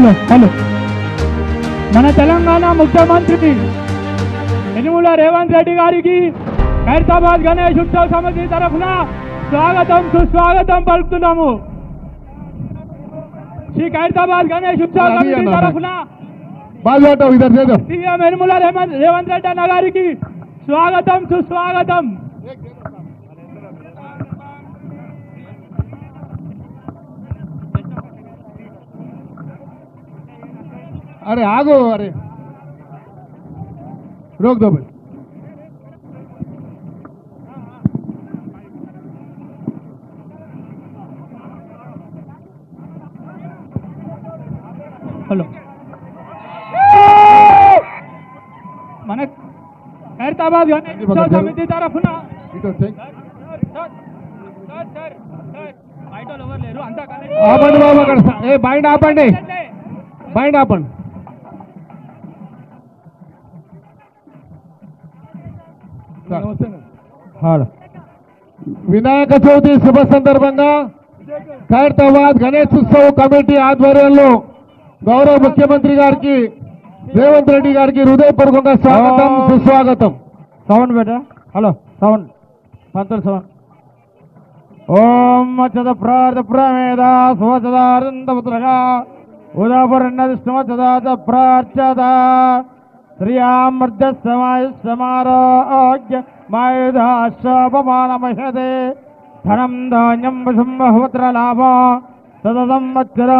Hello మన తెలంగాణ ముఖ్యమంత్రి యనుమల రేవంత్ రెడ్డి గారికి ఖైరతాబాద్ గణేష్ ఉత్సవ సమితి తరఫున స్వాగతం సుస్వాగతం పలుకుతున్నాము. శ్రీ ఖైరతాబాద్ గణేష్ ఉత్సవ సమితి తరఫున సీఎం యనుమల రేవంత్ రెడ్డి అన్న గారికి స్వాగతం సుస్వాగతం. अरे आगो, अरे रोक दो भाई. హలో మన ఖైరతాబాద్ గణేష్ ఉత్సవ సమితి తరఫున ఆపండి బాబు, అక్కడ బయట ఆపండి, బయట ఆపండి. వినాయక చవితి శుభ సందర్భంగా ఖైరతాబాద్ గణేష్ ఉత్సవ్ కమిటీ ఆధ్వర్యంలో గౌరవ ముఖ్యమంత్రి గారికి రేవంత్ రెడ్డి గారికి హృదయపూర్వకంగా స్వాగతం సుస్వాగతం. సౌండ్ బేటా, హలో సౌండ్ పంతులు సౌండ్. ఓం అచ్చద ప్రార్థ ప్రమేద సువచదారందపుత్రగా ఉదాపరణదిష్టమచదాత ప్రార్చద శ్రియామర్ధసమాయుష్యమారోగ్య మాయుధాశ్వపమానమహదే ధనం ధాన్యం వసుంబహుత్రలాభ సదం వత్సర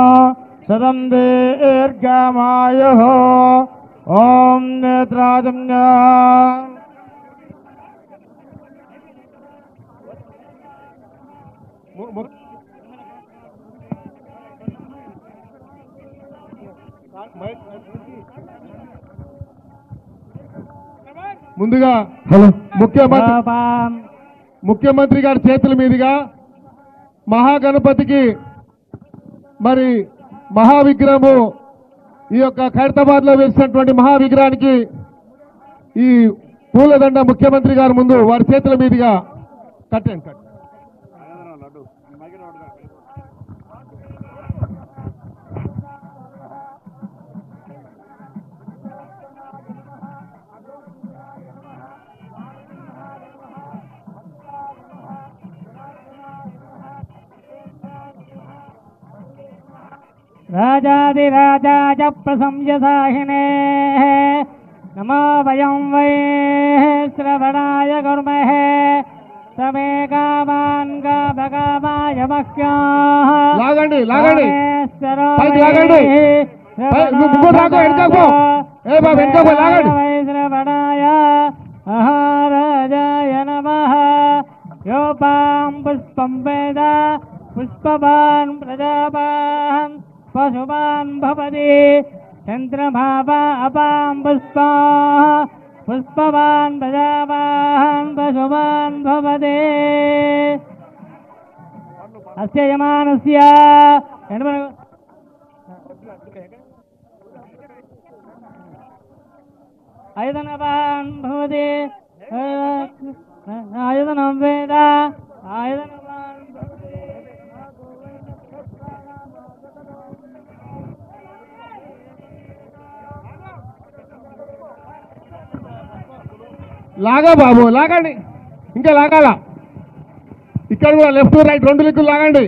సదం దీర్ఘమాయు. ఓం నేత్రాజన్య ముందుగా ముఖ్యమంత్రి గారి చేతుల మీదుగా మహాగణపతికి మరి మహావిగ్రహము, ఈ యొక్క ఖైరతాబాద్ లో వేసినటువంటి మహావిగ్రహానికి ఈ పూలదండ ముఖ్యమంత్రి గారి ముందు వారి చేతుల మీదుగా కట్టండి. రాజాదిరాజాయ ప్రశంససాహినే నమో వయం వై శ్రవణాయ కుర్మహే సమే కామాన్ కామకామాయ మహ్యాః. లాగండి లాగండి శ్రవణాయ మహారాజాయ నమః. యోపాం పుష్పం వేద పుష్పవాన్ ప్రజావాన్ పశువాన్ భవతి చంద్రమావా అపాం పుష్పా పుష్పవాన్ ప్రజావాన్ పశువాన్ భవతి. అస్య యమానస్య ఆయుధనవాన్ భవతి ఆయుధనం వేద ఆయుధనవాన్ లాగా బాబు, లాగండి, ఇంకా లాగాల. ఇక్కడ కూడా లెఫ్ట్ రైట్ రెండు దిక్కులు లాగండి,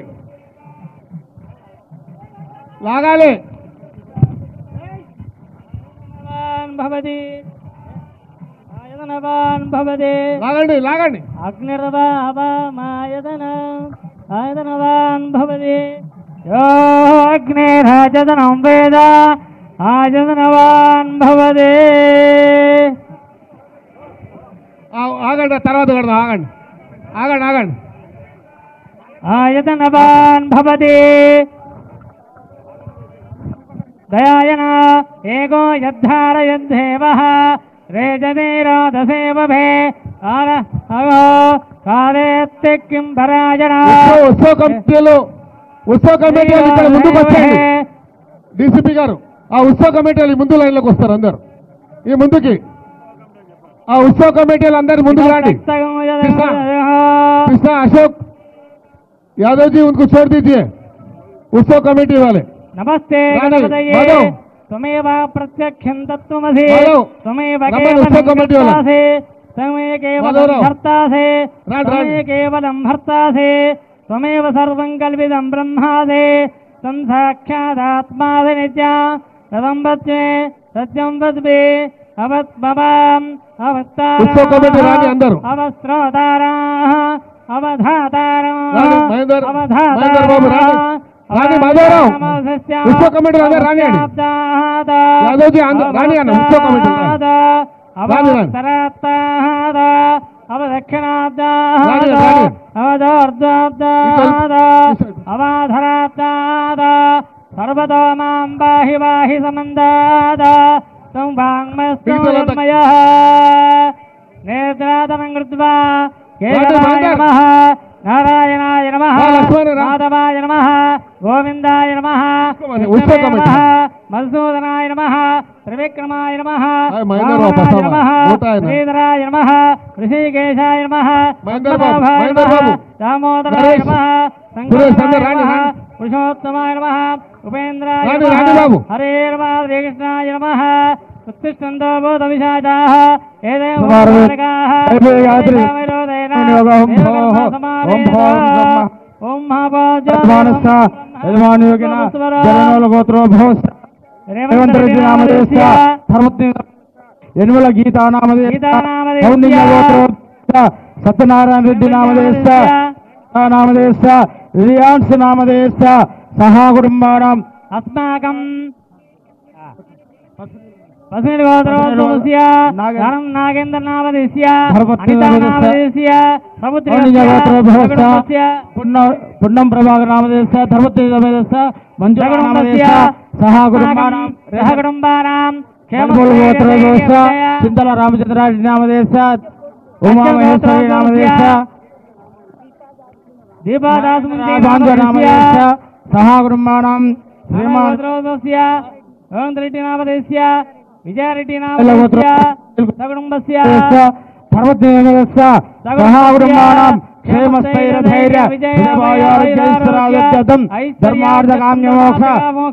లాగాలి. భవతి ఆయతనవాన్ భవతి లాగండి లాగండి. అగ్నిర్వాయతనవాన్ భవతి యో అగ్నిరాజతనం వేద ఆయతనవాన్ భవతి. ఆగండి, తర్వాత కడదాం, ఆగండి ఆగండి ఆగండి. ఆయతనవాన్ భవతి దయాయన ఏకో యద్ధారయద్ధేవః రేజనీరోధసేవభే కాలేత్తి కిం పరాయణ. ఉత్సవ కమిటీలో ఇక్కడ ముందుకు వచ్చండి. డీసీపీ గారు, ఆ ఉత్సవ కమిటీలు ముందు లైన్లోకి వస్తారు అందరు. ఈ ముందుకి ఆ ఉత్సవ కమిటీలు అందరు ముందుకు రండి. कृष्णा अशोक यादव जी उनको छोड़ दीजिए, उत्सव कमेटी वाले నమస్తే రాణి, గణపతయే మాధవ్. త్వమేవ ప్రత్యక్షం తత్వమసి మాధవ్. త్వమేవ రమ్మని కేవలం ఉత్సవ కమిటీ వాళ్ళు. భర్తాసి త్వమే కేవలం మాధవరావు. భర్తాసి రాండి, త్వమే రాండి. కేవలం భర్తాసి త్వమేవ సర్వం కల్పితం బ్రహ్మాసి త్వం సాక్షాదాత్మాసి నిత్యా రథం వత్సే సత్యం వద్వే అవత్మవాం ఉత్సవ కమిటీ రాని అందరూ. అవస్త్రోతారా అవధాతారా రాని, మహేందర్ బాబు రాని. రాని మాధవరావు. ఉత్సవ కమిటీ అందరూ రాని అండి. యాదవ్జీ రాని అన్న ఉత్సవ కమిటీ రాని. రాని, రాని. రాని, రాని. అవధరాబ్దాద సర్వతో మాం బాహి వాహి సమందాద తం వాంగ్మయ నేత్రాదనం కృత్వా కేశవాయ నమః నారాయణాయ నమః మాధవాయ నమః గోవిందాయ నమః ఉత్సవ కమిటీ. నమః మధుసూదనాయ నమః త్రివిక్రమాయ నమః మహేందర్ బాబు, రామాయ నమః నూట ఆయన. శ్రీధరాయ నమః ఋషికేశాయ నమః మహేందర్ బాబు, పద్మనాభాయ మహేందర్ నమః బాబు. దామోదరాయ నరేష్. నమః సురేష్ అందరూ శంకరాయ రాండి, నమః రాండి. పురుషోత్తమాయ నమః ఉపేంద్రాయ రాండి, నమః రాండి బాబు. హరే నమః శ్రీకృష్ణాయ నమః ఉత్తిష్టంతో భూతవిశాచాః ఏదేవ కుమారుడు, ఉపకారకాః వైభవయాత్రి, ఏదేవైరోధేన ఓం భో, దేవకర్మ ఓం భో, సమావేశ. బ్రహ్మ. ఓం మహాభోజ యజమానస్థ యజమానయోగిన జననోల గోత్రో భోస్ రేవంత్ రెడ్డి నామదేశ ధర్మత్ని యనుమల గీతా నామదేశ గీతానామదేశ. కౌండిన్య గోత్రో సత్యనారాయణ రెడ్డి నామదేశ నామదేశ రియాన్స్ నామదేశ సహా కుటుంబానాం అస్మాకం పసిడి గోత్రోద్భవస్య ధనం నాగేంద్ర నామదేశ్య ధర్మత్ని అనితా నామదేశ్య. నామదేశ్య కౌండిన్య గోత్రోద్భవస్య సముద్రస్య పున్నం ప్రభాకర్ నామదేశ ధర్మత్ని నామదేశ మంజుల నామదేశ సహా కుటుంబానాం సహకుటుంబానాం కల్పూల్ గోత్రోద్భవస్య చింతల రామచంద్రారెడ్డి నామదేశ ఉమామహేశ్వరి నామదేశ దీపాదాసు బాంధవ నామదేశ సహా కుటుంబానాం శ్రీమాన్ గోత్రోద్భవస్య రేవంత్ రెడ్డి నామదేశ్య విజయారెడ్డి నామదేశ్య సకుటుంబస్య ధర్మదేశ సహా కుటుంబానాం క్షేమస్థైర్యధైర్య విజయవాయురాజం ధర్మార్థకామ్యమోక్ష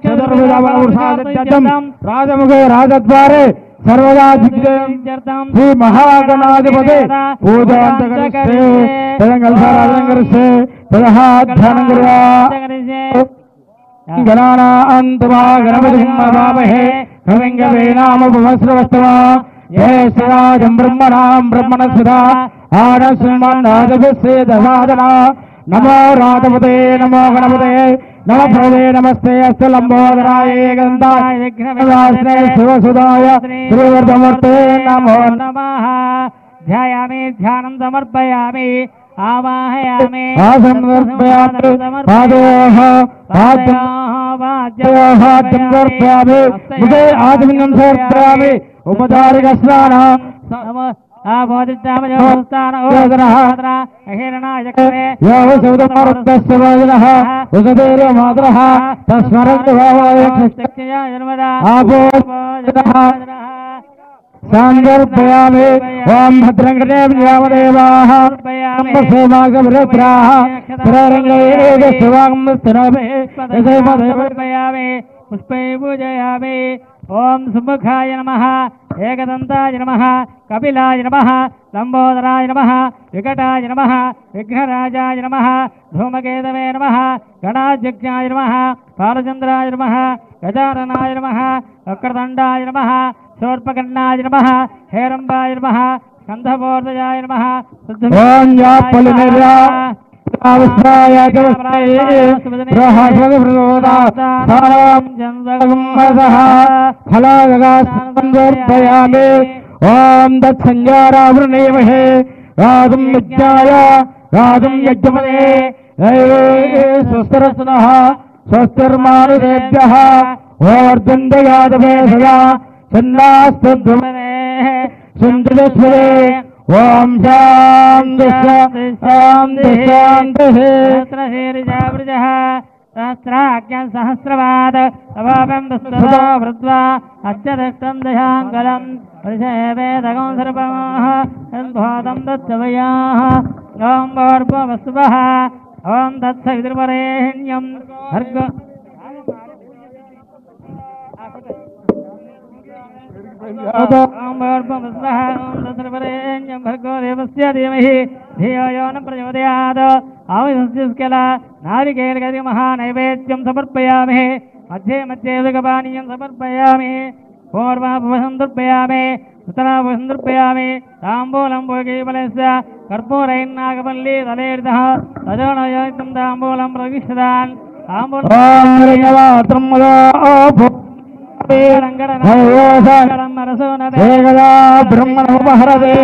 చతుర్విధవృషాదం రాజముఖే రాజద్వారే సర్వదా దిగ్జయం శ్రీ మహాగణాధిపతి పూజాంతకరిస్తే తదంగల్సారాజంకరిస్తే తదహాధ్యానం కుర్వా గణానాంతమా గణపతిం నమామహే కవిం కవీనాముపమస్రవస్తమా యేషరాజం బ్రహ్మణాం బ్రహ్మణస్సుధా ఆనస్మాన్నాదభిస్సే దశాదనా నమో రాధపతే నమో గణపతే నమ భవే నమస్తే అస్తు లంబోదరాయ గంధాయ విఘ్నవినాశనే శివసుదాయ శ్రీవర్ధమూర్తే నమో నమః ధ్యాయామి ధ్యానం సమర్పయామి ఆవాహయామి ఆసమర్పయామి పాదోః పాద్యోః సమర్పయామి ముఖే ఆదిలింగం సమర్పయామి ఉపచారిక స్నాన యోగసౌదమారుద్రః ఉదదేవ మాతరః తస్మరంతు భావాయ ఆపో సాందర్పయామి ఓం భద్రం కృణేమ్యామదేవాః సేవాగవృత్రాః స్థిరరంగైరేవ శివాంస్తనభే యశైపదేవయామి పుష్పై పూజయామి ఓం సుముఖాయ నమః ఏకదంతాయ నమః కపిలాయ నమః లంబోదరాయ నమః వికటాయ నమః విఘ్నరాజాయ నమః ధూమకేతవే నమః గణాధ్యక్షాయ నమః బాలచంద్రాయ నమః గజాననాయ నమః వక్రదండాయ నమః శూర్పకర్ణాయ నమః హేరంబాయ నమః స్కంధమూర్ధయాయ నమః ఓం యా పలినిర్యా అవస్థాయ ఫలాగమర్పయామి ఓం దత్సంజారావృణేమహే రాజం యజ్ఞాయ రాజం యజ్ఞమనే స్వస్తిరస్నః స్వస్తిర్మానుదేభ్యః ఓర్ధందయాదవే సదా సన్నాస్తద్వమనే సుందరస్వరే ఓం శాంతి శాంతి శాంతి సహస్రాజ్ఞం సహస్రవాద అవాపం దుస్తదా వృద్వా అత్యదష్టం దశాంగలం పరిషేవేదగం సర్వమాః యద్భూతం దత్తవయాః ఓం భూర్భువస్సువః ఓం తత్సవితుర్వరేణ్యం భర్గో भर्गो देवस्य धीमहि धियो यो न प्रचोदयात् आविष्केल नारिकेलगति महानैवेद्यं समर्पयामि मध्ये मध्ये उदकपानीयं समर्पयामि पूर्वाभवसं दर्पयामि उत्तराभवसं दर्पयामि ताम्बूलं भोगीबलस्य कर्पूरैर्नागवल्ली तलेरितः तजोनयुक्तं ताम्बूलं प्रविशदान् ब्रह्मणोपहरते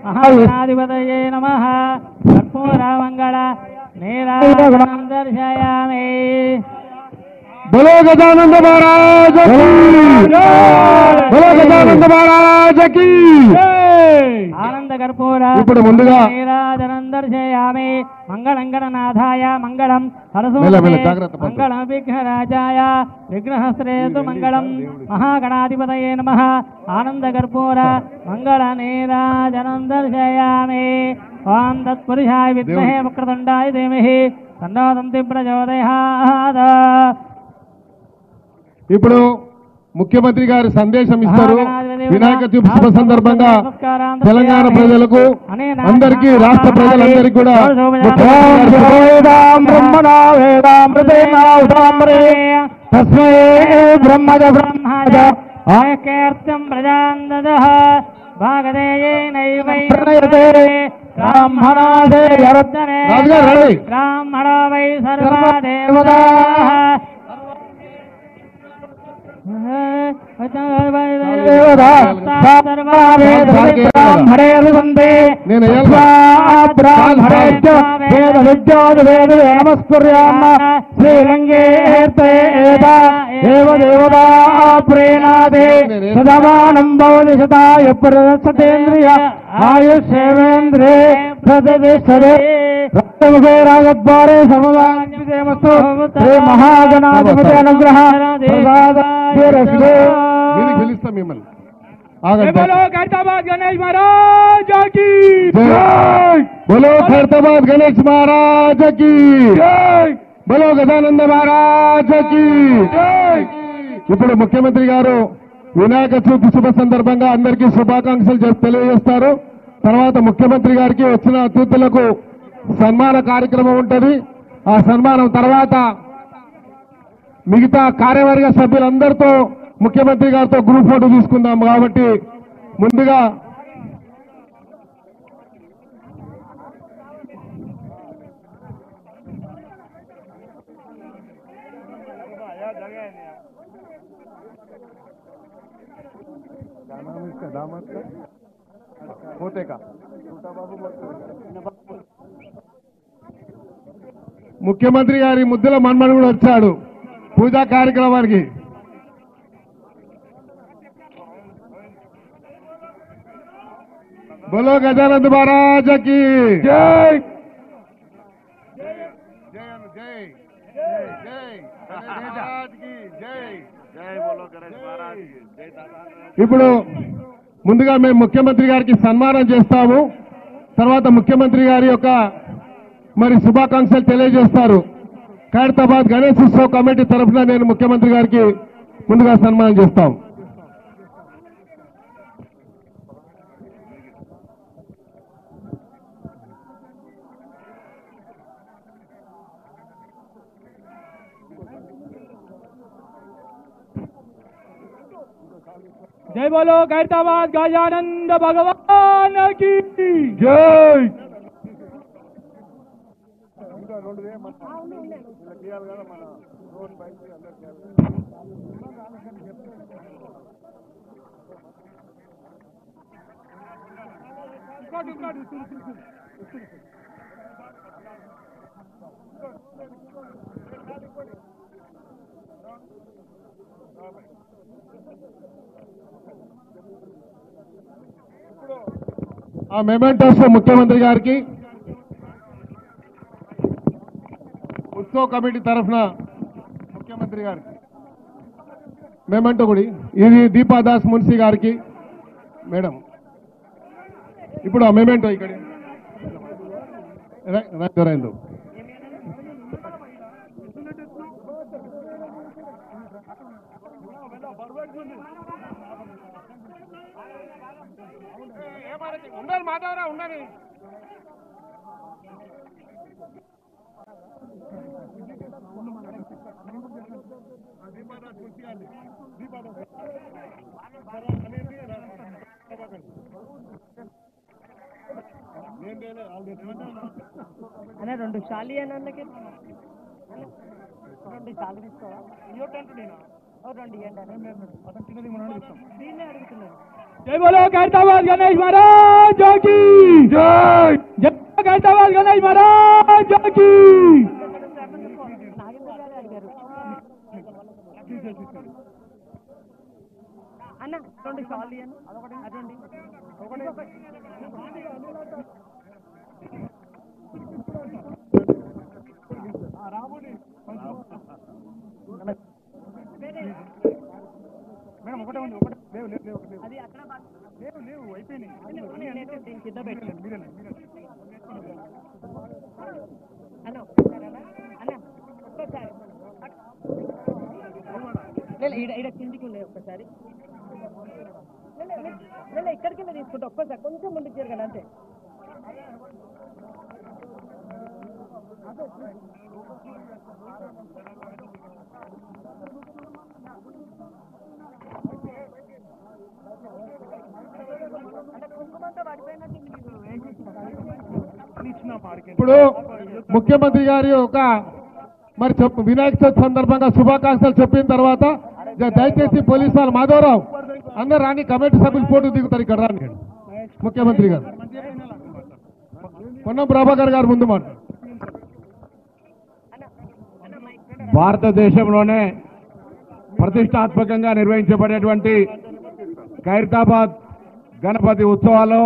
महाधिपतये नमः कर्पूरमङ्गल नीराजनं दर्शयामि बोलो गजानंद महाराज की बोलो गजानंद महाराज की आनंद कर्पूर ఇప్పుడు ముందుగా నీరాజనం దర్శయామి మంగళం గణనాథాయ మంగళం మంగళం విఘ్నరాజాయ విఘ్నహస్త్రేతు మంగళం మహాగణాధిపతయే నమః ఆనంద కర్పూర మంగళ నీరాజనం దర్శయామి ఓం తత్పురుషాయ విద్మహే వక్రతుండాయ ధీమహి తన్నో దంతి ప్రచోదయాత్ ఇప్పుడు ముఖ్యమంత్రి గారు సందేశం ఇస్తారు వినాయక చవితి శుభ సందర్భంగా తెలంగాణ ప్రజలకు అందరికీ రాష్ట్ర ప్రజలందరికీ కూడా తస్మై బ్రహ్మజ బ్రహ్మజ ఆయకీర్తం ప్రజాందదః భాగదేయేనైవై బ్రాహ్మణాదే యర్దనే బ్రాహ్మణో వై సర్వా దేవతాః సదానం భవతి శతాయ ప్రదర్శతేంద్రియ ఆయుష్యేంద్రే ప్రతిష్టతే రక్తముఖే రాగద్వారే సమవాంగిమస్తు శ్రీ మహాగణాధిపతి అనుగ్రహ పిలుస్తాం మిమ్మల్ని बोलो खैरताबाद गणेश महाराज की बोलो खैरताबाद गणेश महाराज की बोलो गजानंद महाराज की ఇప్పుడు ముఖ్యమంత్రి గారు వినాయక చవితి శుభ సందర్భంగా అందరికీ శుభాకాంక్షలు తెలియజేస్తారు. తర్వాత ముఖ్యమంత్రి గారికి వచ్చిన అతిథులకు సన్మాన కార్యక్రమం ఉంటుంది. ఆ సన్మానం తర్వాత మిగతా కార్యవర్గ సభ్యులందరితో ముఖ్యమంత్రి గారితో గ్రూప్ ఫోటో తీసుకుందాం. కాబట్టి ముందుగా ముఖ్యమంత్రి గారి ముద్దుల మన్మడు కూడా వచ్చాడు పూజా కార్యక్రమానికి. बोलो गजानंद महाराज की जय ఇప్పుడు ముందుగా మేము ముఖ్యమంత్రి గారికి సన్మానం చేస్తాము. తర్వాత ముఖ్యమంత్రి గారి యొక్క మరి శుభాకాంక్షలు తెలియజేస్తారు. ఖైరతాబాద్ గణేష్ ఉత్సవ్ కమిటీ తరఫున నేను ముఖ్యమంత్రి గారికి ముందుగా సన్మానం చేస్తాం. जय बोलो खैरताबाद गजानंद भगवान की जय. ఆ మెమెంటోస్ ముఖ్యమంత్రి గారికి ఉత్సవ్ కమిటీ తరఫున ముఖ్యమంత్రి గారికి మెమెంటో కూడా ఇది దీపాదాస్ మున్సి గారికి మేడం. ఇప్పుడు ఆ మెమెంటో ఇక్కడ రైందు మాధవరావు ఉండని అనే 2 షాలి అని అన్నకి 2 షాలి తీసుకోవా 2 ఇవ్వండి దీన్నే అడుగుతున్నాను. జై బోలో ఖైరతాబాద్ గణేష్ మహారాజ్ की జై జై ఖైరతాబాద్ గణేష్ మహారాజ్ की నాగేంద్ర గారు అడిగారు అన్న 2 షాలి అని అదండి మేడం ఒకటే ఉంది అది అక్కడ లేవు అయిపోయినాయి కింద పెట్టండి మీరే అన్న ఒక్కసారి అన్న ఒక్కసారి ఈడ కిందికి ఉండే ఒక్కసారి ఇక్కడికి తీసుకుంటా ఒక్కసారి కొంచెం ముందుకు జరగండి అంతే. ఇప్పుడు ముఖ్యమంత్రి గారి ఒక మరి వినాయక చవితి సందర్భంగా శుభాకాంక్షలు చెప్పిన తర్వాత దయచేసి పోలీసు వాళ్ళు మాధవరావు అందరు రాని కమిటీ సభ్యులు ఫోటో దిగుతారు ఇక్కడ రాని ముఖ్యమంత్రి గారు పొన్నం ప్రభాకర్ గారు ముందు మాట భారతదేశంలోనే ప్రతిష్టాత్మకంగా నిర్వహించబడేటువంటి ఖైరతాబాద్ గణపతి ఉత్సవాల్లో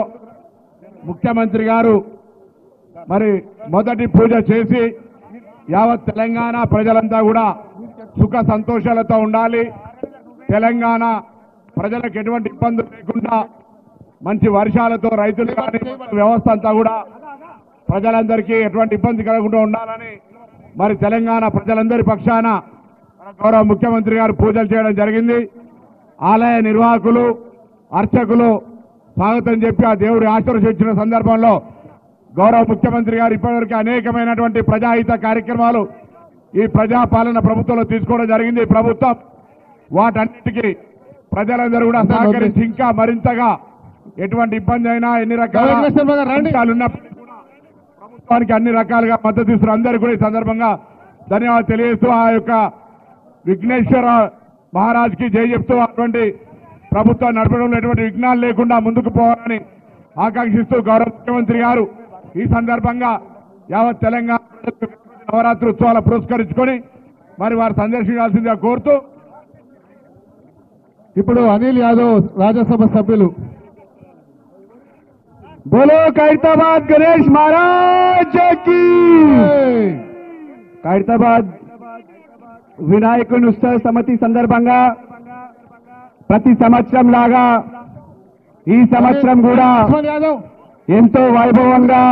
ముఖ్యమంత్రి గారు మరి మొదటి పూజ చేసి యావత్ తెలంగాణ ప్రజలంతా కూడా సుఖ సంతోషాలతో ఉండాలి, తెలంగాణ ప్రజలకు ఎటువంటి ఇబ్బందులు లేకుండా మంచి వర్షాలతో రైతులు కానీ వ్యవస్థ అంతా కూడా ప్రజలందరికీ ఎటువంటి ఇబ్బంది కలగకుండా ఉండాలని మరి తెలంగాణ ప్రజలందరి పక్షాన గౌరవ ముఖ్యమంత్రి గారు పూజలు చేయడం జరిగింది. ఆలయ నిర్వాహకులు అర్చకులు స్వాగతం చెప్పి ఆ దేవుడి ఆశీర్వదించిన సందర్భంలో గౌరవ ముఖ్యమంత్రి గారు ఇప్పటివరకు అనేకమైనటువంటి ప్రజాహిత కార్యక్రమాలు ఈ ప్రజాపాలన ప్రభుత్వంలో తీసుకోవడం జరిగింది. ప్రభుత్వం వాటన్నిటికీ ప్రజలందరూ కూడా సహకరించి ఇంకా మరింతగా ఎటువంటి ఇబ్బంది అయినా ఎన్ని రకాల ప్రభుత్వానికి అన్ని రకాలుగా మద్దతు ఇస్తున్న అందరికీ కూడా ఈ సందర్భంగా ధన్యవాదాలు తెలియజేస్తూ ఆ యొక్క విఘ్నేశ్వర మహారాజ్కి జై చెప్తూ అటువంటి ప్రభుత్వం నడపడంలో ఎటువంటి విఘ్నాలు లేకుండా ముందుకు పోవాలని ఆకాంక్షిస్తూ గౌరవ ముఖ్యమంత్రి గారు ఈ సందర్భంగా యావత్ తెలంగాణ నవరాత్రి ఉత్సవాలు పురస్కరించుకొని మరి వారు సందర్శించాల్సిందిగా కోరుతూ ఇప్పుడు అనిల్ యాదవ్ రాజ్యసభ సభ్యులు బోలో ఖైరతాబాద్ గణేష్ మహారాజ్ की ఖైరతాబాద్ వినాయకుని ఉత్సవ సమితి సందర్భంగా ప్రతి సంవత్సరం లాగా ఈ సంవత్సరం కూడా యాదవ్ ఎంతో వైభవంగా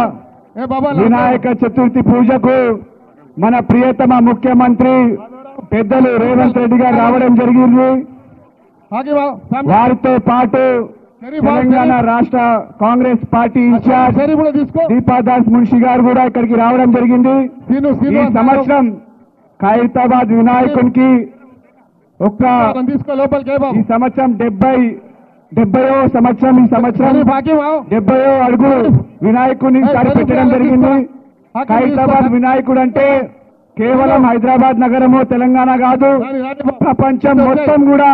వినాయక చతుర్థి పూజకు మన ప్రియతమ ముఖ్యమంత్రి పెద్దలు రేవంత్ రెడ్డి గారు రావడం జరిగింది. వారితో పాటు తెలంగాణ రాష్ట్ర కాంగ్రెస్ పార్టీ ఇన్ఛార్జ్ దీపాదాస్ మున్షి గారు కూడా ఇక్కడికి రావడం జరిగింది. ఈ సంవత్సరం ఖైరతాబాద్ వినాయకునికి ఈ సంవత్సరం 70వ సంవత్సరం ఈ సంవత్సరం 70వ అడుగు వినాయకుడిని పెట్టడం జరిగింది. ఖైరతాబాద్ వినాయకుడు అంటే కేవలం హైదరాబాద్ నగరము తెలంగాణ కాదు, ప్రపంచం మొత్తం కూడా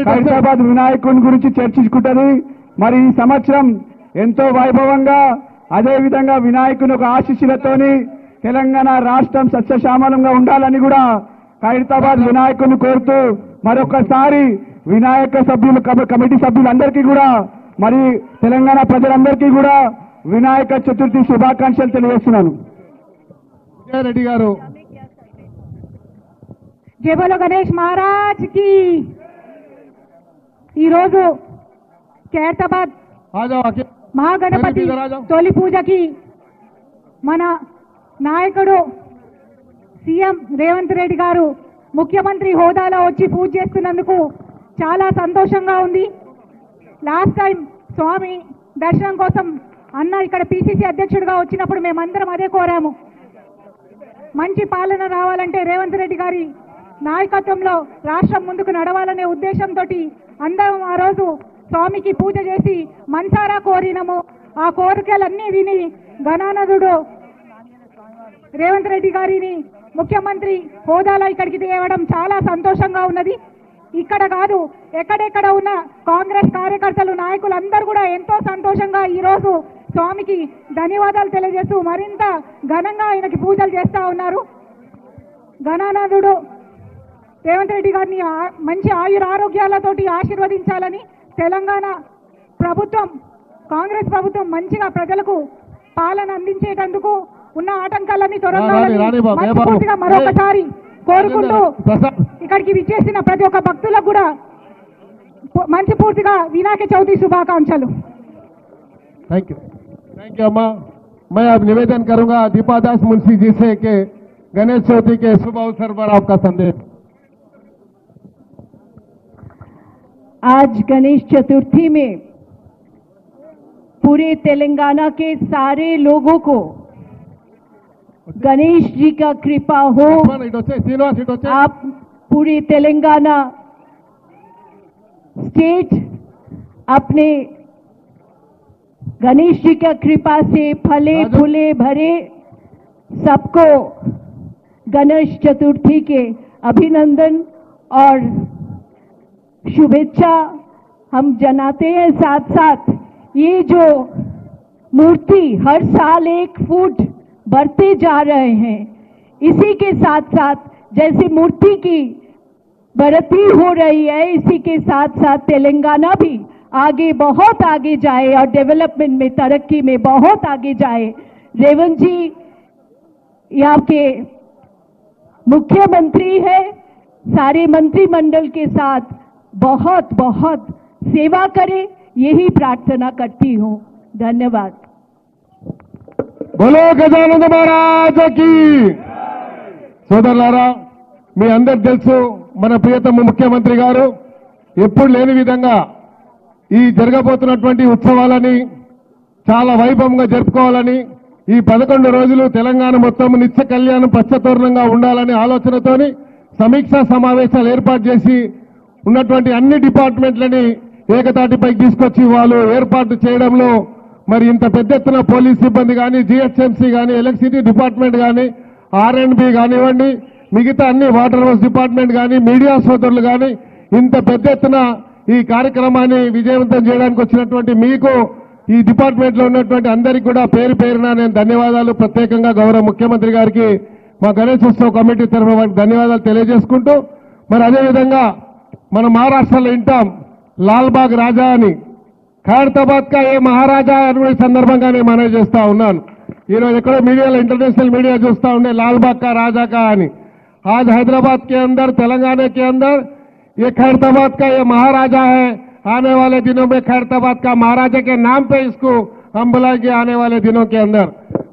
ఖైరతాబాద్ వినాయకుని గురించి చర్చించుకుంటది. మరి ఈ సంవత్సరం ఎంతో వైభవంగా అదేవిధంగా వినాయకుని ఒక ఆశీస్సులతోని తెలంగాణ రాష్ట్రం సస్యశ్యామలంగా ఉండాలని కూడా ఖైరతాబాద్ వినాయకుని కోరుతూ మరొకసారి వినాయక సభ్యులు కమిటీ సభ్యులందరికీ కూడా మరి తెలంగాణ ప్రజలందరికీ కూడా వినాయక చతుర్థి శుభాకాంక్షలు తెలియజేస్తున్నాను. రెడ్డి గారు జై బోలో గణేష్ మహారాజ్ కి ఈరోజు ఖైరతాబాద్ మహాగణపతి తొలి పూజకి మన నాయకుడు సీఎం రేవంత్ రెడ్డి గారు ముఖ్యమంత్రి హోదాలో వచ్చి పూజ చేస్తున్నందుకు చాలా సంతోషంగా ఉంది. లాస్ట్ టైం స్వామి దర్శనం కోసం అన్న ఇక్కడ పిసిసి అధ్యక్షుడిగా వచ్చినప్పుడు మేమందరం అదే కోరాము. మంచి పాలన రావాలంటే రేవంత్ రెడ్డి గారి నాయకత్వంలో రాష్ట్రం ముందుకు నడవాలనే ఉద్దేశంతో అందరం ఆ రోజు స్వామికి పూజ చేసి మనసారా కోరినము. ఆ కోరికలన్నీ విని గణానదుడు రేవంత్ రెడ్డి గారిని ముఖ్యమంత్రి హోదాలో ఇక్కడికి తేవడం చాలా సంతోషంగా ఉన్నది. ఇక్కడ కాదు, ఎక్కడెక్కడ ఉన్న కాంగ్రెస్ కార్యకర్తలు నాయకులు అందరూ కూడా ఎంతో సంతోషంగా ఈరోజు స్వామికి ధన్యవాదాలు తెలియజేస్తూ మరింత ఘనంగా ఆయనకి పూజలు చేస్తా ఉన్నారు. గణానాథుడు రేవంత్ రెడ్డి గారిని మంచి ఆయురారోగ్యాలతోటి ఆశీర్వదించాలని, తెలంగాణ ప్రభుత్వం కాంగ్రెస్ ప్రభుత్వం మంచిగా ప్రజలకు పాలన అందించేటందుకు ఉన్న ఆటంకాలన్నీ తొలగాలని మరొకసారి కోరుకుంటూ ఇక్కడికి విచ్చేసిన ప్రతి ఒక్క భక్తులకు కూడా మంచి పూర్తిగా వినాయక చవితి శుభాకాంక్షలు. थैंक यू अम्मा। मैं अब निवेदन करूंगा दीपादास मुंशी जी से कि गणेश चौथी के शुभ अवसर पर आपका संदेश। आज गणेश चतुर्थी में पूरे तेलंगाना के सारे लोगों को गणेश जी का कृपा हो। आप पूरे तेलंगाना स्टेट अपने गणेश जी का कृपा से फले फूले भरे, सबको गणेश चतुर्थी के अभिनंदन और शुभेच्छा हम जनाते हैं। साथ साथ ये जो मूर्ति हर साल 1 फुट बढ़ते जा रहे हैं, इसी के साथ साथ जैसे मूर्ति की बढ़ती हो रही है, इसी के साथ साथ तेलंगाना भी आगे बहुत आगे जाए और डेवलपमेंट में तरक्की में बहुत आगे जाए। रेवंत जी यहाँ के मुख्यमंत्री है, सारे मंत्रिमंडल के साथ बहुत बहुत सेवा करें, यही प्रार्थना करती हूँ। धन्यवाद। बोलो गजानंद महाराज की। సోదరులారా, మీ అందరికి తెలుసు మన ప్రియతమ ముఖ్యమంత్రి గారు ఎప్పుడు లేని విధంగా ఈ జరగబోతున్నటువంటి ఉత్సవాలని చాలా వైభవంగా జరుపుకోవాలని, ఈ 11 రోజులు తెలంగాణ మొత్తం నిత్య కళ్యాణం పచ్చతోరణంగా ఉండాలనే ఆలోచనతోని సమీక్షా సమావేశాలు ఏర్పాటు చేసి ఉన్నటువంటి అన్ని డిపార్ట్మెంట్లని ఏకతాటిపైకి తీసుకొచ్చి వాళ్ళు ఏర్పాటు చేయడంలో మరి ఇంత పెద్ద ఎత్తున పోలీస్ సిబ్బంది కానీ, జిహెచ్ఎంసీ కానీ, ఎలక్ట్రిసిటీ డిపార్ట్మెంట్ కానీ, R&B కానివ్వండి, మిగతా అన్ని వాటర్ వర్క్స్ డిపార్ట్మెంట్ కానీ, మీడియా సోదరులు కానీ ఇంత పెద్ద ఎత్తున ఈ కార్యక్రమాన్ని విజయవంతం చేయడానికి వచ్చినటువంటి మీకు, ఈ డిపార్ట్మెంట్ లో ఉన్నటువంటి అందరికీ కూడా పేరు పేరున నేను ధన్యవాదాలు ప్రత్యేకంగా గౌరవ ముఖ్యమంత్రి గారికి మా గణేశ్ ఉత్సవ్ కమిటీ తరఫున ధన్యవాదాలు తెలియజేసుకుంటూ, మరి అదేవిధంగా మనం మహారాష్ట్రలో వింటాం లాల్బాగ్ రాజా అని, ఖైరతాబాద్ కా ఏ మహారాజా అనే సందర్భంగా నేను మనవి చేస్తా ఉన్నాను. ఈరోజు ఎక్కడో మీడియాలో ఇంటర్నేషనల్ మీడియా చూస్తా ఉండే लालबाग का राजा का అని। आज हैदराबाद के अंदर, तेलंगाना के अंदर ये खैरताबाद का ये महाराजा है। आने वाले दिनों में खैरताबाद का महाराजा के नाम पे इसको हम बुलाएंगे। आने वाले दिनों के अंदर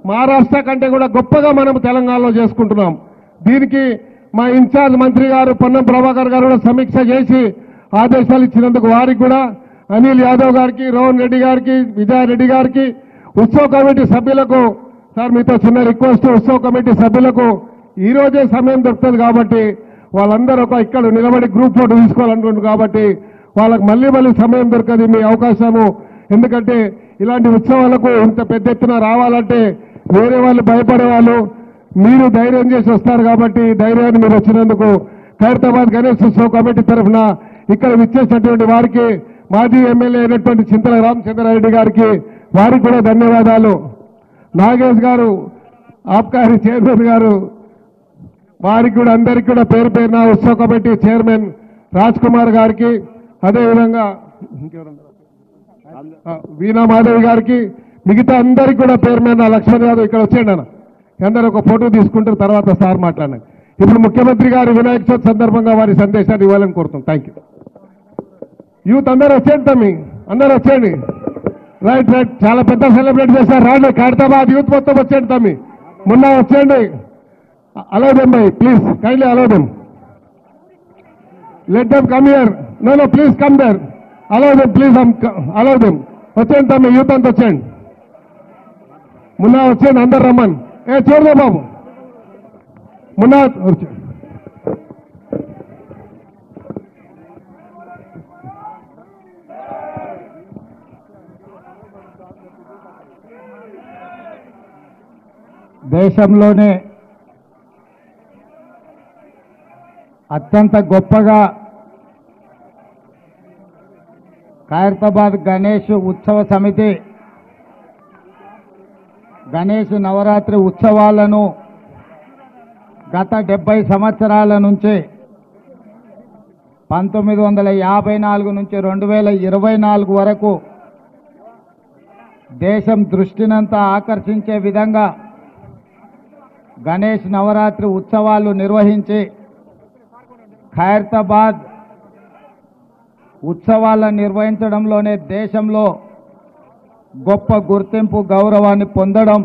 మహారాష్ట్ర కంటే కూడా గొప్పగా మనం తెలంగాణలో చేసుకుంటున్నాం। దీనికి మా ఇన్ఛార్జ్ మంత్రి గారు పొన్నం ప్రభాకర్ గారు కూడా సమీక్ష చేసి ఆదేశాలు ఇచ్చినందుకు వారికి కూడా, అనిల్ యాదవ్ గారికి, రోహన్ రెడ్డి గారికి, విజయ్ రెడ్డి గారికి, ఉత్సవ కమిటీ సభ్యులకు, సార్ మీతో చిన్న రిక్వెస్ట్, ఉత్సవ కమిటీ సభ్యులకు ఈ రోజే సమయం దొరుకుతుంది కాబట్టి వాళ్ళందరూ ఒక ఇక్కడ నిలబడి గ్రూప్ ఫోటో తీసుకోవాలనుకుంటున్నారు కాబట్టి వాళ్ళకి మళ్ళీ సమయం దొరకదు మీ అవకాశము। ఎందుకంటే ఇలాంటి ఉత్సవాలకు ఇంత పెద్ద ఎత్తున రావాలంటే వేరే వాళ్ళు భయపడే వాళ్ళు, మీరు ధైర్యం చేసి వస్తారు కాబట్టి ధైర్యాన్ని మీరు వచ్చినందుకు ఖైరతాబాద్ గణేష్ ఉత్సవ కమిటీ తరఫున ఇక్కడ విచ్చేసినటువంటి వారికి, మాజీ ఎమ్మెల్యే అయినటువంటి చింతల రామచంద్రారెడ్డి గారికి వారికి కూడా ధన్యవాదాలు। నాగేష్ గారు, ఆబ్కారీ చైర్మన్ గారు, వారికి కూడా అందరికీ కూడా పేరు పేరున ఉత్సవ కమిటీ చైర్మన్ రాజ్ కుమార్ గారికి, అదేవిధంగా వీణా మాధవి గారికి, మిగతా అందరికీ కూడా పేరు మీద లక్ష్మణ్ యాదవ్ ఇక్కడ వచ్చేయండి అన్న, అందరూ ఒక ఫోటో తీసుకుంటారు, తర్వాత సార్ మాట్లాడినాక ఇప్పుడు ముఖ్యమంత్రి గారు వినాయక చవితి సందర్భంగా వారి సందేశాన్ని ఇవ్వాలని కోరుతాం। Thank you. యూత్ అందరూ వచ్చేయండి తమ్మి, అందరూ వచ్చేయండి। రైట్ రైట్, చాలా పెద్ద సెలబ్రేట్ చేశారు, రాండి ఖైరతాబాద్ యూత్ మొత్తం వచ్చేయండి తమ్మి, మొన్న వచ్చేయండి। Allow them by, please kindly allow them, let them come here, no please come there, allow them please, allow them, వచ్చేయండి తమ్మి, యూత్ అంతా వచ్చేయండి। మున్నా వచ్చేది అందరు రమ్మని. చూడదా బాబు మున్నా వచ్చి దేశంలోనే అత్యంత గొప్పగా ఖైరతాబాద్ గణేష్ ఉత్సవ సమితి గణేష్ నవరాత్రి ఉత్సవాలను గత 70 సంవత్సరాల నుంచి 1954 నుంచి 2024 వరకు దేశం దృష్టినంతా ఆకర్షించే విధంగా గణేష్ నవరాత్రి ఉత్సవాలు నిర్వహించి ఖైరతాబాద్ ఉత్సవాలను నిర్వహించడంలోనే దేశంలో గొప్ప గుర్తింపు గౌరవాన్ని పొందడం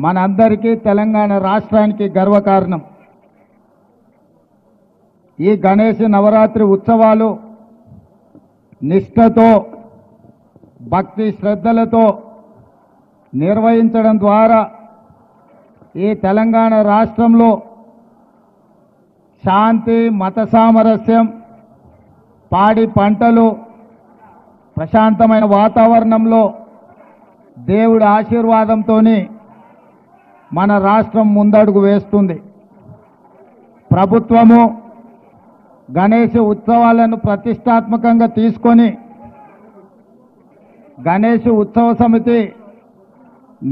మనందరికీ తెలంగాణ రాష్ట్రానికి గర్వకారణం. ఈ గణేష్ నవరాత్రి ఉత్సవాలు నిష్ఠతో భక్తి శ్రద్ధలతో నిర్వహించడం ద్వారా ఈ తెలంగాణ రాష్ట్రంలో శాంతి మత సామరస్యం పాడి పంటలు ప్రశాంతమైన వాతావరణంలో దేవుడి ఆశీర్వాదంతో మన రాష్ట్రం ముందడుగు వేస్తుంది. ప్రభుత్వము గణేష్ ఉత్సవాలను ప్రతిష్టాత్మకంగా తీసుకొని గణేష్ ఉత్సవ సమితి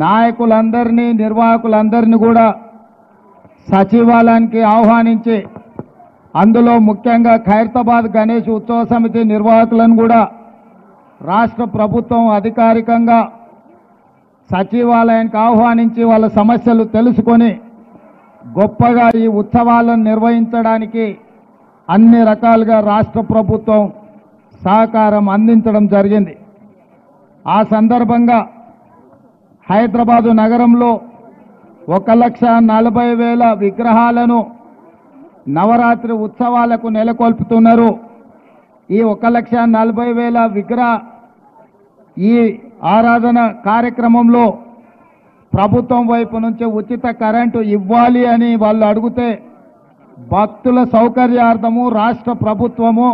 నాయకులందరినీ నిర్వాహకులందరినీ కూడా సచివాలయానికి ఆహ్వానించి అందులో ముఖ్యంగా ఖైరతాబాద్ గణేష్ ఉత్సవ సమితి నిర్వాహకులను కూడా రాష్ట్ర ప్రభుత్వం అధికారికంగా సచివాలయానికి ఆహ్వానించి వాళ్ళ సమస్యలు తెలుసుకొని గొప్పగా ఈ ఉత్సవాలను నిర్వహించడానికి అన్ని రకాలుగా రాష్ట్ర ప్రభుత్వం సహకారం అందించడం జరిగింది. ఆ సందర్భంగా హైదరాబాదు నగరంలో 1,40,000 విగ్రహాలను నవరాత్రి ఉత్సవాలకు నెలకొల్పుతున్నారు. ఈ 1,40,000 విగ్రహ ఈ ఆరాధన కార్యక్రమంలో ప్రభుత్వం వైపు నుంచి ఉచిత కరెంటు ఇవ్వాలి అని వాళ్ళు అడిగితే భక్తుల సౌకర్యార్థము రాష్ట్ర ప్రభుత్వము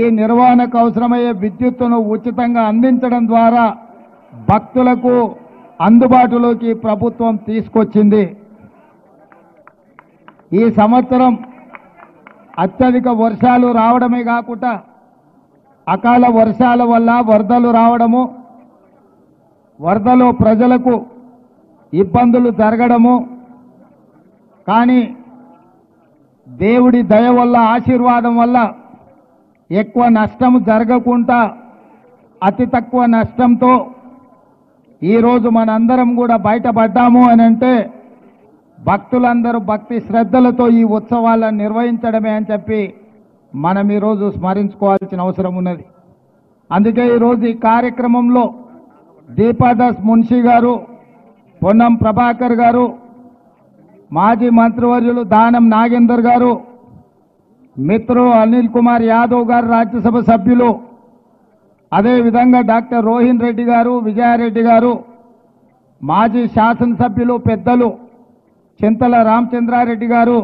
ఈ నిర్వహణకు అవసరమయ్యే విద్యుత్తును ఉచితంగా అందించడం ద్వారా భక్తులకు అందుబాటులోకి ప్రభుత్వం తీసుకొచ్చింది. ఈ సంవత్సరం అత్యధిక వర్షాలు రావడమే కాకుండా అకాల వర్షాల వల్ల వరదలు రావడము, వరదలో ప్రజలకు ఇబ్బందులు జరగడము, కానీ దేవుడి దయ వల్ల ఆశీర్వాదం వల్ల ఎక్కువ నష్టం జరగకుండా అతి తక్కువ నష్టంతో ఈరోజు మనందరం కూడా బయటపడ్డాము అని అంటే భక్తులందరూ భక్తి శ్రద్ధలతో ఈ ఉత్సవాలను నిర్వహించడమే అని చెప్పి మనం ఈరోజు స్మరించుకోవాల్సిన అవసరం ఉన్నది. అందుకే ఈరోజు ఈ కార్యక్రమంలో దీపాదాస్ మున్షి గారు, పొన్నం ప్రభాకర్ గారు, మాజీ మంత్రివర్యులు దానం నాగేందర్ గారు, మిత్రులు అనిల్ కుమార్ యాదవ్ గారు రాజ్యసభ సభ్యులు, అదేవిధంగా డాక్టర్ రోహిన్ రెడ్డి గారు, విజయారెడ్డి గారు, మాజీ శాసనసభ్యులు పెద్దలు చింతల రామచంద్రారెడ్డి గారు,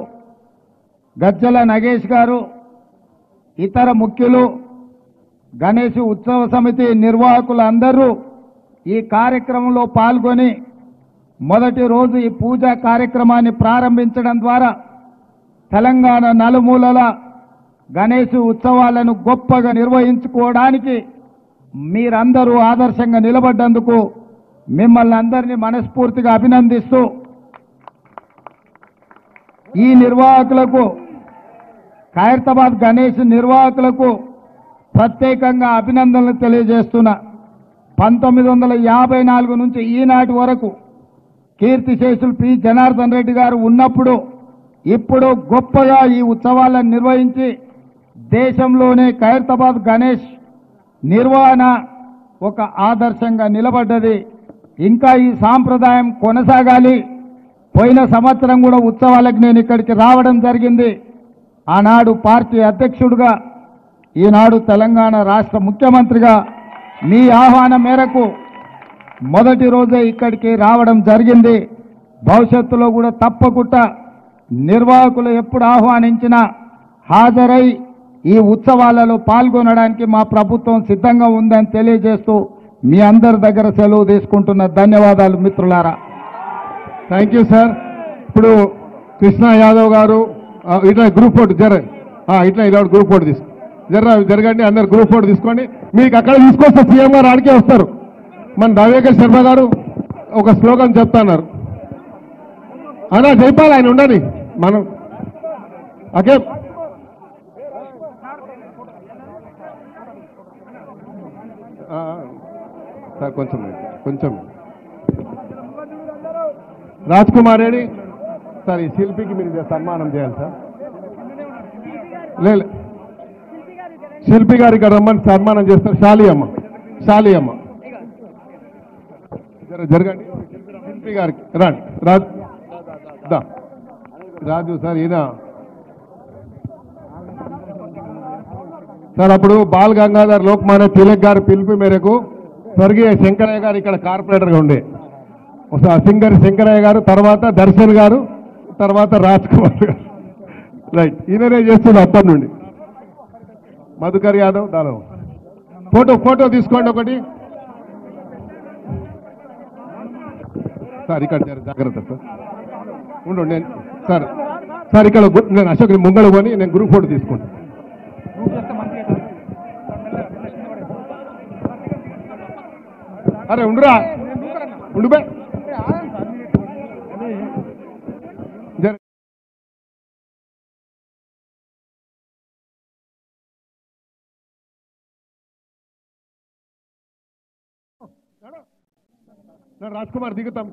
గజ్జల నగేష్ గారు, ఇతర ముఖ్యులు, గణేష్ ఉత్సవ సమితి నిర్వాహకులు అందరూ ఈ కార్యక్రమంలో పాల్గొని మొదటి రోజు ఈ పూజా కార్యక్రమాన్ని ప్రారంభించడం ద్వారా తెలంగాణ నలుమూలల గణేష్ ఉత్సవాలను గొప్పగా నిర్వహించుకోవడానికి మీరందరూ ఆదర్శంగా నిలబడ్డందుకు మిమ్మల్ని అందరినీ మనస్ఫూర్తిగా అభినందిస్తూ ఈ నిర్వాహకులకు, ఖైరతాబాద్ గణేష్ నిర్వాహకులకు ప్రత్యేకంగా అభినందనలు తెలియజేస్తున్నా. 1954 నుంచి ఈనాటి వరకు కీర్తిశేషులు పి జనార్దన్ రెడ్డి గారు ఉన్నప్పుడు ఇప్పుడు గొప్పగా ఈ ఉత్సవాలను నిర్వహించి దేశంలోనే ఖైరతాబాద్ గణేష్ నిర్వహణ ఒక ఆదర్శంగా నిలబడ్డది. ఇంకా ఈ సాంప్రదాయం కొనసాగాలి. పోయిన సంవత్సరం కూడా ఉత్సవాలకు నేను ఇక్కడికి రావడం జరిగింది. ఆనాడు పార్టీ అధ్యక్షుడిగా, ఈనాడు తెలంగాణ రాష్ట్ర ముఖ్యమంత్రిగా మీ ఆహ్వానం మేరకు మొదటి రోజే ఇక్కడికి రావడం జరిగింది. భవిష్యత్తులో కూడా తప్పకుండా నిర్వాహకులు ఎప్పుడు ఆహ్వానించినా హాజరై ఈ ఉత్సవాలలో పాల్గొనడానికి మా ప్రభుత్వం సిద్ధంగా ఉందని తెలియజేస్తూ మీ అందరి దగ్గర సెలవు తీసుకుంటున్న ధన్యవాదాలు మిత్రులారా. Thank you sir. ఇప్పుడు కృష్ణ యాదవ్ గారు ఇట్లా గ్రూప్ ఫోటో ఇట్లా ఇలా గ్రూప్ ఫోటో తీసుకో జరగండి. అందరు గ్రూప్ ఫోటో తీసుకోండి. మీకు అక్కడ తీసుకొస్తే సీఎం గారు ఆడికే వస్తారు. మన దావేకర్ శర్మ గారు ఒక స్లోగన్ చెప్తున్నారు. అన్నా జైపాల్ ఆయన ఉండని మనం ఓకే. సార్ కొంచెం రాజ్ కుమార్ రెడ్డి సార్, ఈ శిల్పికి మీరు సన్మానం చేయాలి సార్. లేదు శిల్పి గారు ఇక్కడ రమ్మని సన్మానం చేస్తారు. షాలి అమ్మ జరగండి. శిల్పి గారికి రండి. రాజు సార్ ఈయన సార్. అప్పుడు బాల్ గంగాధర్ లోక్మాన్య తిలక్ గారి పిలుపు మేరకు స్వర్గీయ శంకరయ్య గారు ఇక్కడ కార్పొరేటర్గా ఉండే సింగర్ శంకరయ్య గారు, తర్వాత దర్శన్ గారు, తర్వాత రాజ్ కుమార్ గారు. రైట్, ఈయననే చేస్తుంది అప్పటి నుండి. మధుకర్ యాదవ్ దాదాపు ఫోటో తీసుకోండి ఒకటి సార్. ఇక్కడ జాగ్రత్త సార్, ఉండు. నేను సార్ ఇక్కడ నేను అశోక్ ముంగళ కొని నేను గ్రూప్ ఫోటో తీసుకుంటాను. అరే ఉండురా, ఉండు బే. రాజ్ కుమార్ దిగుతాం.